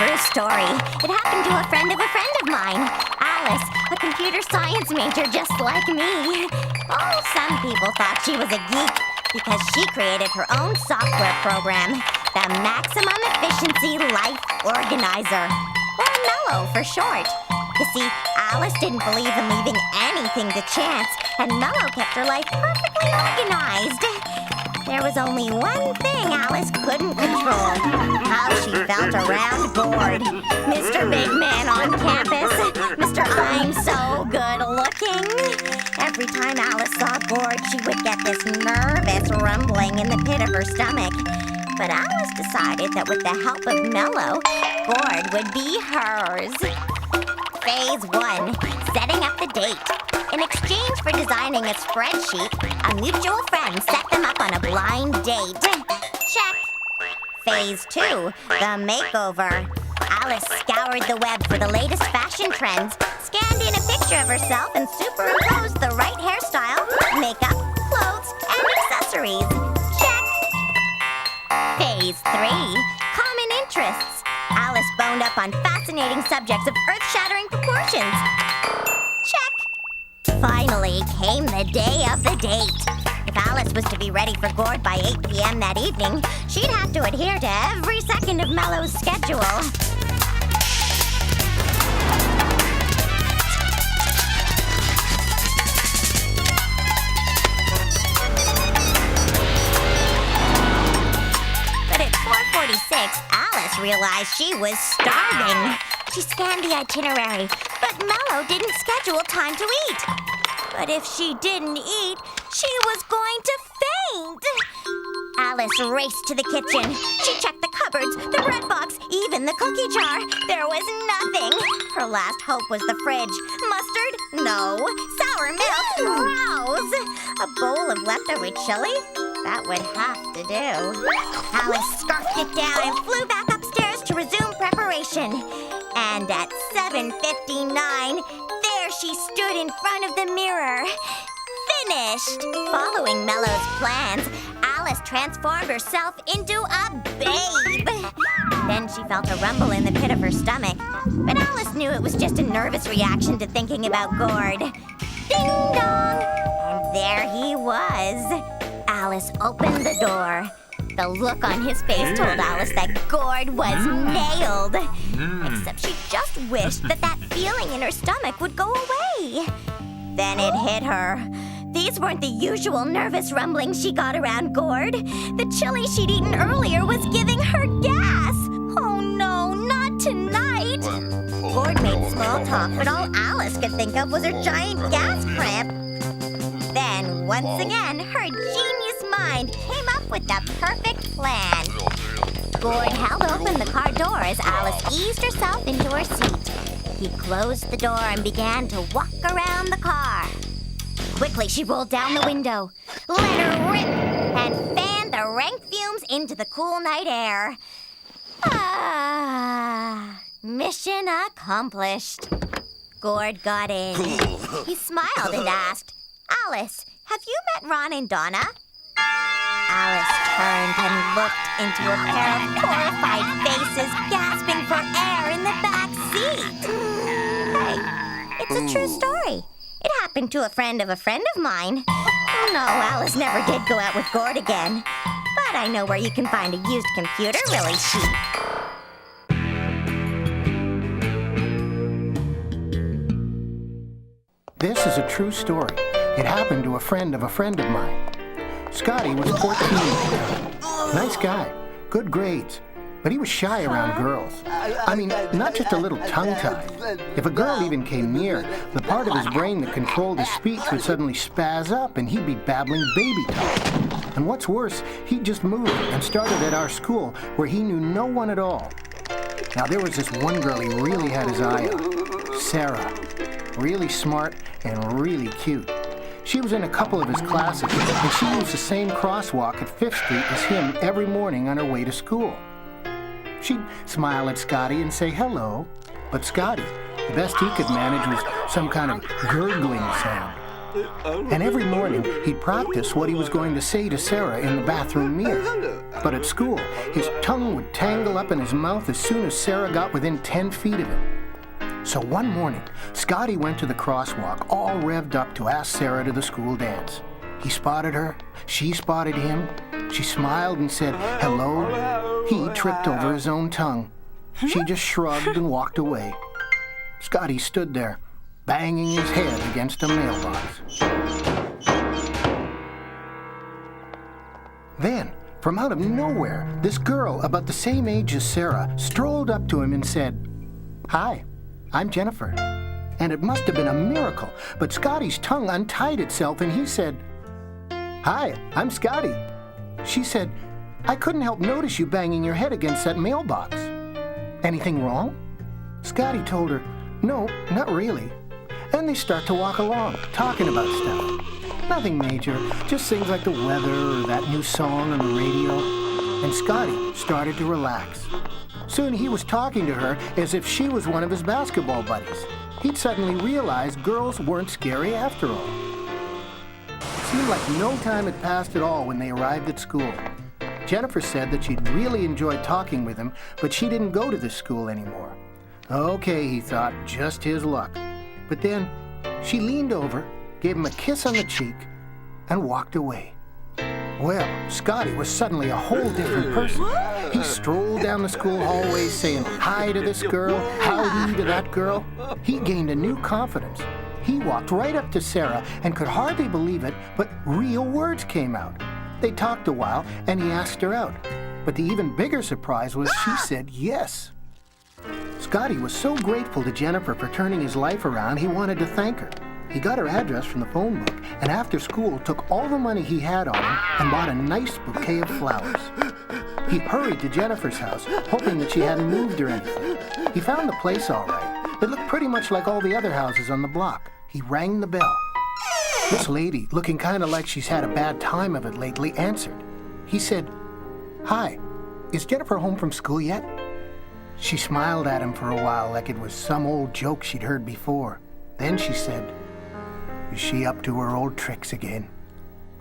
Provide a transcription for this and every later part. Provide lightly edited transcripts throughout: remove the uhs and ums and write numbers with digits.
true story. It happened to a friend of mine, Alice, a computer science major just like me. Oh, some people thought she was a geek because she created her own software program, the Maximum Efficiency Life Organizer, or MELO for short. You see, Alice didn't believe in leaving anything to chance, and MELO kept her life perfectly organized. There was only one thing Alice couldn't control, how she felt around Gord, Mr. Big Man on campus, Mr. I'm so good looking. Every time Alice saw Gord, she would get this nervous rumbling in the pit of her stomach. But Alice decided that with the help of MELO, Gord would be hers. Phase 1, setting up the date. In exchange for designing a spreadsheet, a mutual friend set them up on a blind date. Check. Phase 2, the makeover. Alice scoured the web for the latest fashion trends, scanned in a picture of herself, and superimposed the right hairstyle, makeup, clothes, and accessories. Check. Phase 3, common interests. Alice boned up on fascinating subjects of earth-shattering proportions. Check. Finally came the day of the date. If Alice was to be ready for Gord by 8 p.m. that evening, she'd have to adhere to every second of MELO's schedule. But at 4:46, Alice realized she was starving. She scanned the itinerary, but MELO didn't schedule time to eat. But if she didn't eat, she was going to faint. Alice raced to the kitchen. She checked the cupboards, the bread box, even the cookie jar. There was nothing. Her last hope was the fridge. Mustard? No. Sour milk? Grouse. A bowl of leftover chili? That would have to do. Alice scarfed it down and flew back upstairs to resume preparation. And at 7:59, there she stood in front of the mirror. Finished! Following MELO's plans, Alice transformed herself into a babe. Then she felt a rumble in the pit of her stomach. But Alice knew it was just a nervous reaction to thinking about Gord. Ding dong! And there he was. Alice opened the door. The look on his face told Alice that Gord was nailed. Except she just wished that feeling in her stomach would go away. Then it hit her. These weren't the usual nervous rumblings she got around Gord. The chili she'd eaten earlier was giving her gas. Oh no, not tonight. Gord made small talk, but all Alice could think of was her giant gas cramp. Then, once again, her genius mind came up with the perfect plan. Gord held open the car door as Alice eased herself into her seat. He closed the door and began to walk around the car. Quickly, she rolled down the window, let her rip, and fanned the rank fumes into the cool night air. Mission accomplished. Gord got in. He smiled and asked, Alice, have you met Ron and Donna? Alice turned and looked into a pair of horrified faces gasping for air in the back seat. Hey, it's a true story. It happened to a friend of mine. Oh no, Alice never did go out with Gord again. But I know where you can find a used computer really cheap. This is a true story. It happened to a friend of mine. Scotty was 14 at the time. Nice guy, good grades, but he was shy around girls. I mean, not just a little tongue-tied. If a girl even came near, the part of his brain that controlled his speech would suddenly spaz up and he'd be babbling baby talk. And what's worse, he'd just moved and started at our school where he knew no one at all. Now there was this one girl he really had his eye on, Sarah. Really smart and really cute. She was in a couple of his classes, and she used the same crosswalk at 5th Street as him every morning on her way to school. She'd smile at Scotty and say hello, but Scotty, the best he could manage was some kind of gurgling sound. And every morning, he'd practice what he was going to say to Sarah in the bathroom mirror. But at school, his tongue would tangle up in his mouth as soon as Sarah got within 10 feet of him. So one morning, Scotty went to the crosswalk, all revved up to ask Sarah to the school dance. He spotted her. She spotted him. She smiled and said, "Hello." He tripped over his own tongue. She just shrugged and walked away. Scotty stood there, banging his head against a mailbox. Then, from out of nowhere, this girl about the same age as Sarah strolled up to him and said, "Hi, I'm Jennifer." And it must have been a miracle, but Scotty's tongue untied itself and he said, "Hi, I'm Scotty." She said, "I couldn't help notice you banging your head against that mailbox. Anything wrong?" Scotty told her, "No, not really." And they start to walk along, talking about stuff. Nothing major, just things like the weather or that new song on the radio. And Scotty started to relax. Soon he was talking to her as if she was one of his basketball buddies. He'd suddenly realized girls weren't scary after all. It seemed like no time had passed at all when they arrived at school. Jennifer said that she'd really enjoyed talking with him, but she didn't go to this school anymore. Okay, he thought, just his luck. But then she leaned over, gave him a kiss on the cheek, and walked away. Well, Scotty was suddenly a whole different person. He strolled down the school hallways saying hi to this girl, howdy to that girl. He gained a new confidence. He walked right up to Sarah and could hardly believe it, but real words came out. They talked a while, and he asked her out. But the even bigger surprise was she said yes. Scotty was so grateful to Jennifer for turning his life around, he wanted to thank her. He got her address from the phone book, and after school took all the money he had on him and bought a nice bouquet of flowers. He hurried to Jennifer's house, hoping that she hadn't moved or anything. He found the place all right. It looked pretty much like all the other houses on the block. He rang the bell. This lady, looking kind of like she's had a bad time of it lately, answered. He said, "Hi, is Jennifer home from school yet?" She smiled at him for a while like it was some old joke she'd heard before. Then she said, "Is she up to her old tricks again?"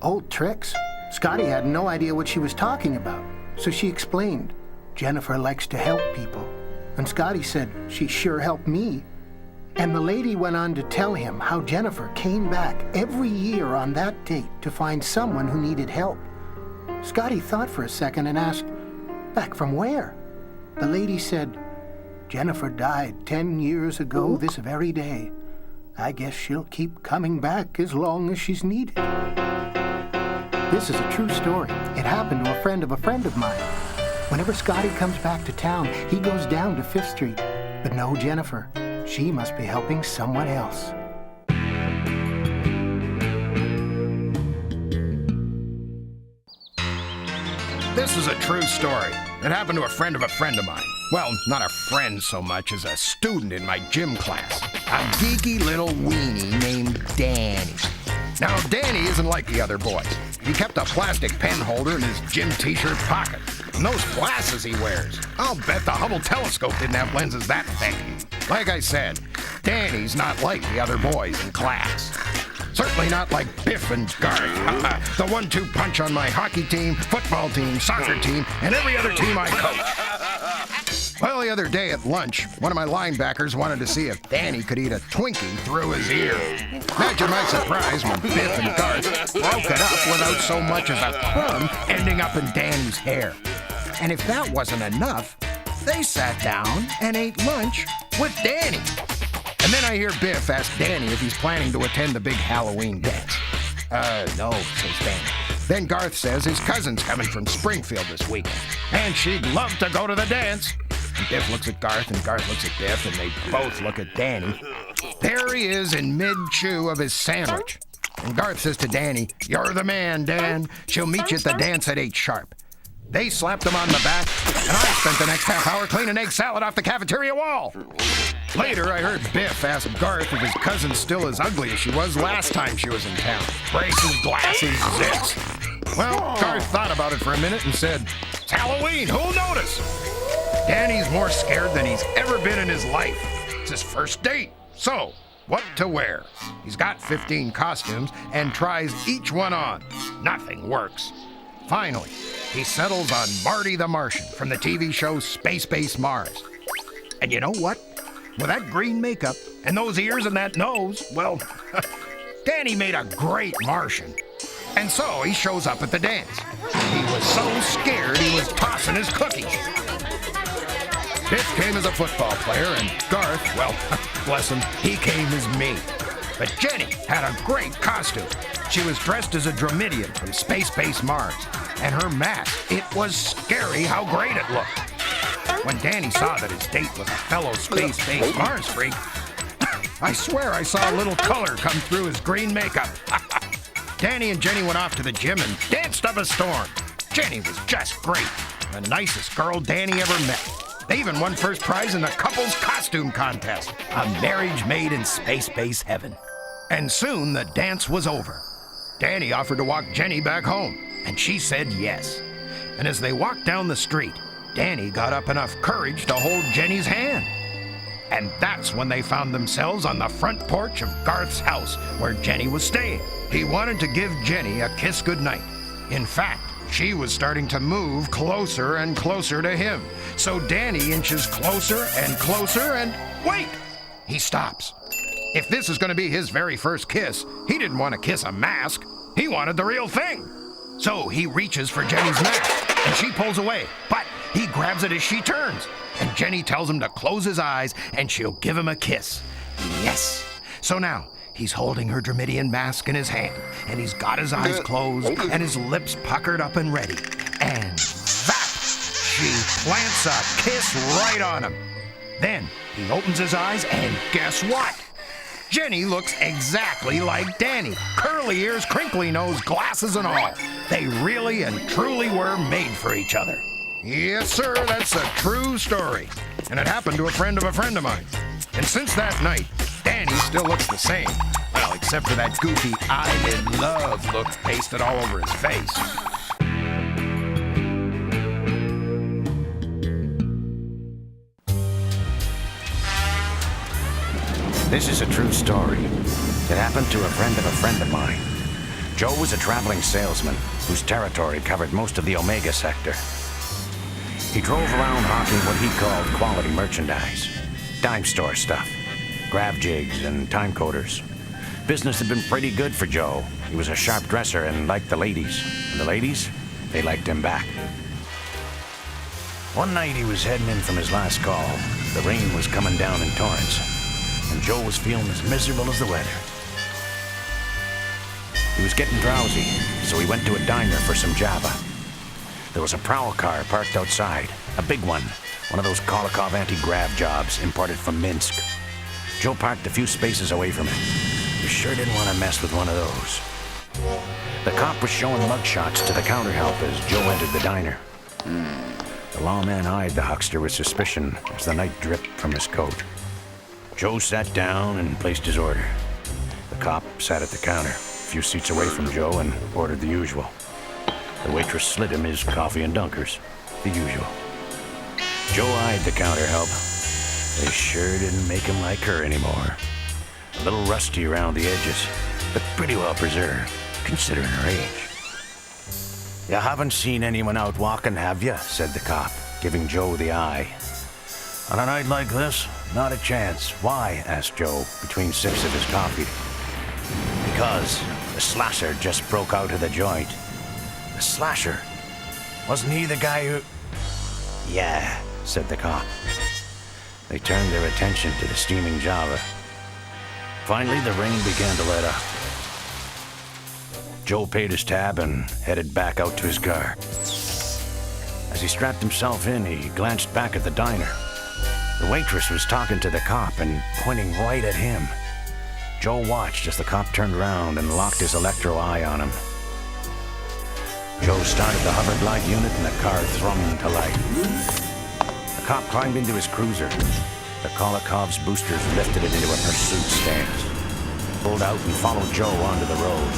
Old tricks? Scotty had no idea what she was talking about, so she explained. Jennifer likes to help people. And Scotty said, "She sure helped me." And the lady went on to tell him how Jennifer came back every year on that date to find someone who needed help. Scotty thought for a second and asked, "Back from where?" The lady said, "Jennifer died 10 years ago this very day. I guess she'll keep coming back as long as she's needed." This is a true story. It happened to a friend of mine. Whenever Scotty comes back to town, he goes down to 5th Street. But no Jennifer. She must be helping someone else. This is a true story. It happened to a friend of mine. Well, not a friend so much as a student in my gym class. A geeky little weenie named Danny. Now, Danny isn't like the other boys. He kept a plastic pen holder in his gym t-shirt pocket. And those glasses he wears, I'll bet the Hubble telescope didn't have lenses that thick. Like I said, Danny's not like the other boys in class. Certainly not like Biff and Garth, the 1-2 punch on my hockey team, football team, soccer team, and every other team I coach. Well, the other day at lunch, one of my linebackers wanted to see if Danny could eat a Twinkie through his ear. Imagine my surprise when Biff and Garth broke it up without so much as a crumb ending up in Danny's hair. And if that wasn't enough, they sat down and ate lunch with Danny. And then I hear Biff ask Danny if he's planning to attend the big Halloween dance. No, says Danny. Then Garth says his cousin's coming from Springfield this weekend, and she'd love to go to the dance. And Biff looks at Garth, and Garth looks at Biff, and they both look at Danny. There he is in mid-chew of his sandwich. And Garth says to Danny, "You're the man, Dan. She'll meet you at the dance at 8 sharp. They slapped him on the back, and I spent the next half hour cleaning egg salad off the cafeteria wall. Later, I heard Biff ask Garth if his cousin's still as ugly as she was last time she was in town. Braces, glasses, zits. Well, Garth thought about it for a minute and said, "It's Halloween, who'll notice?" Danny's more scared than he's ever been in his life. It's his first date. So, what to wear. He's got 15 costumes and tries each one on. Nothing works. Finally, he settles on Marty the Martian from the TV show Space Base Mars. And you know what? With that green makeup and those ears and that nose, well, Danny made a great Martian. And so he shows up at the dance. He was so scared he was tossing his cookies. Biff came as a football player, and Garth, well, bless him, he came as me. But Jenny had a great costume. She was dressed as a Dromidian from Space Base Mars, and her mask, it was scary how great it looked. When Danny saw that his date was a fellow Space Base Mars freak, I swear I saw a little color come through his green makeup. Danny and Jenny went off to the gym and danced up a storm. Jenny was just great, the nicest girl Danny ever met. They even won first prize in the couple's costume contest, a marriage made in Space Base heaven. And soon the dance was over. Danny offered to walk Jenny back home, and she said yes. And as they walked down the street, Danny got up enough courage to hold Jenny's hand. And that's when they found themselves on the front porch of Garth's house, where Jenny was staying. He wanted to give Jenny a kiss goodnight. In fact, she was starting to move closer and closer to him. So Danny inches closer and closer and wait! He stops. If this is going to be his very first kiss, he didn't want to kiss a mask. He wanted the real thing. So he reaches for Jenny's mask, and she pulls away. But he grabs it as she turns, and Jenny tells him to close his eyes, and she'll give him a kiss. Yes! So now, he's holding her Dromidian mask in his hand, and he's got his eyes closed and his lips puckered up and ready. And that, she plants a kiss right on him. Then he opens his eyes, and guess what? Jenny looks exactly like Danny. Curly ears, crinkly nose, glasses and all. They really and truly were made for each other. Yes, sir, that's a true story. And it happened to a friend of mine. And since that night, Danny still looks the same. Well, except for that goofy I'm in love look pasted all over his face. This is a true story. It happened to a friend of mine. Joe was a traveling salesman whose territory covered most of the Omega sector. He drove around hawking what he called quality merchandise. Dime store stuff, grav jigs, and time coders. Business had been pretty good for Joe. He was a sharp dresser and liked the ladies. And the ladies, they liked him back. One night he was heading in from his last call. The rain was coming down in torrents, and Joe was feeling as miserable as the weather. He was getting drowsy, so he went to a diner for some Java. There was a prowl car parked outside, a big one of those Kolokov anti-grav jobs imported from Minsk. Joe parked a few spaces away from it. He sure didn't want to mess with one of those. The cop was showing mugshots to the counter help as Joe entered the diner. The lawman eyed the huckster with suspicion as the night dripped from his coat. Joe sat down and placed his order. The cop sat at the counter, a few seats away from Joe, and ordered the usual. The waitress slid him his coffee and dunkers, the usual. Joe eyed the counter help. They sure didn't make him like her anymore. A little rusty around the edges, but pretty well preserved, considering her age. "You haven't seen anyone out walking, have you?" said the cop, giving Joe the eye. "On a night like this, not a chance." "Why?" asked Joe, between sips of his coffee. "Because the slasher just broke out of the joint." "The slasher? Wasn't he the guy who—" "Yeah," said the cop. They turned their attention to the steaming Java. Finally, the rain began to let up. Joe paid his tab and headed back out to his car. As he strapped himself in, he glanced back at the diner. The waitress was talking to the cop and pointing right at him. Joe watched as the cop turned around and locked his electro eye on him. Joe started the hover glide unit and the car thrummed to life. The cop climbed into his cruiser. The Kolokov's boosters lifted it into a pursuit stance, pulled out and followed Joe onto the road.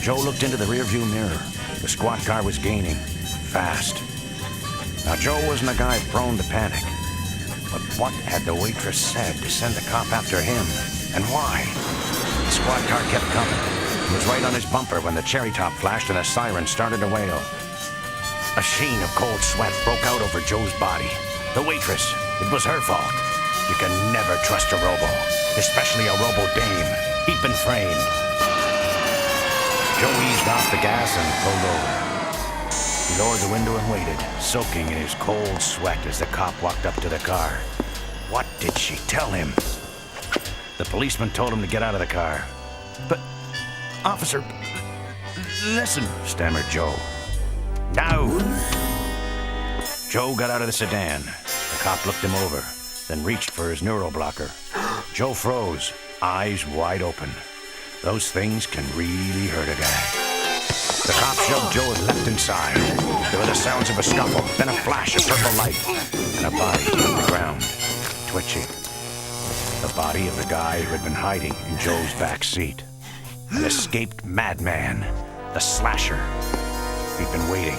Joe looked into the rearview mirror. The squad car was gaining, fast. Now, Joe wasn't a guy prone to panic. But what had the waitress said to send the cop after him? And why? The squad car kept coming. He was right on his bumper when the cherry top flashed and a siren started to wail. A sheen of cold sweat broke out over Joe's body. The waitress, it was her fault. You can never trust a robo, especially a robo dame. He'd been framed. Joe eased off the gas and pulled over. He lowered the window and waited, soaking in his cold sweat as the cop walked up to the car. What did she tell him? The policeman told him to get out of the car. But, officer, listen, stammered Joe. No! Joe got out of the sedan. The cop looked him over, then reached for his neuroblocker. Joe froze, eyes wide open. Those things can really hurt a guy. The cop shoved Joe and leapt inside. There were the sounds of a scuffle, then a flash of purple light, and a body hit the ground, twitching. The body of the guy who had been hiding in Joe's back seat. An escaped madman, the slasher. He'd been waiting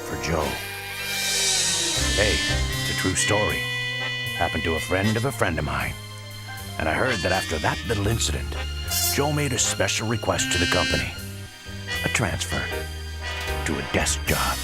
for Joe. Hey, it's a true story. Happened to a friend of mine. And I heard that after that little incident, Joe made a special request to the company. A transfer to a desk job.